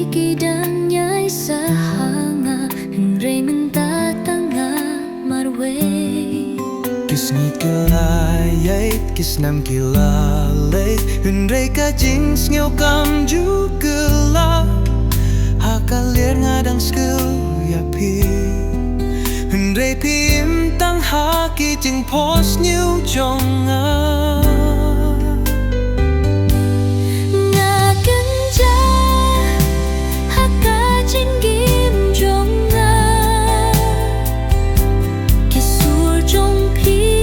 pigi dan nyai sahanga Henry minta tanga marwe Kis ngit kilayait, kis nam kilalay Henry ka jings ngaw kam jugela Hakalir ngadang skill yapi Henry pim tang haki jing pos new jonga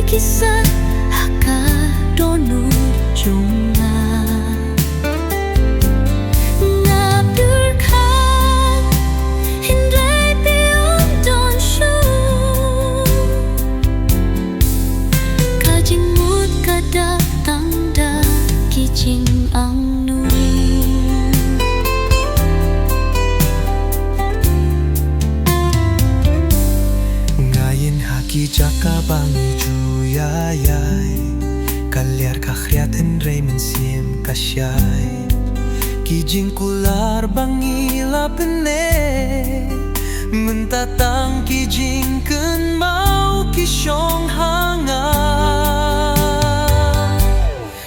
Kisah haka donu junga ngabdurkan hindai piung don shu kajing mut kadak tangda kijing ang nui ngayin haki jaka bangi yay kaliar kakhriat Henry mensiem kasyay kijing kular bangila pene mentatang kijing ken mau kisyong hanga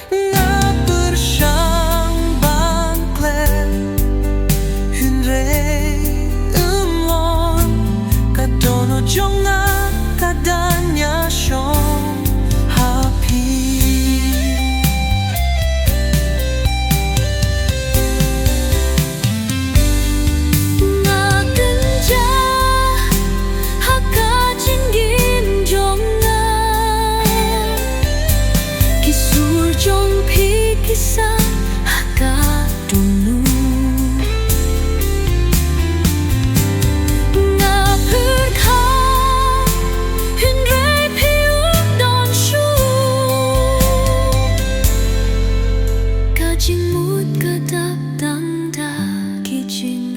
nga bersyang bangklen Henry umlon kadono jonga kadanya syong kisah haka dulu ngabdurkan Henry piung don shu kajing mut kadak tangda kijing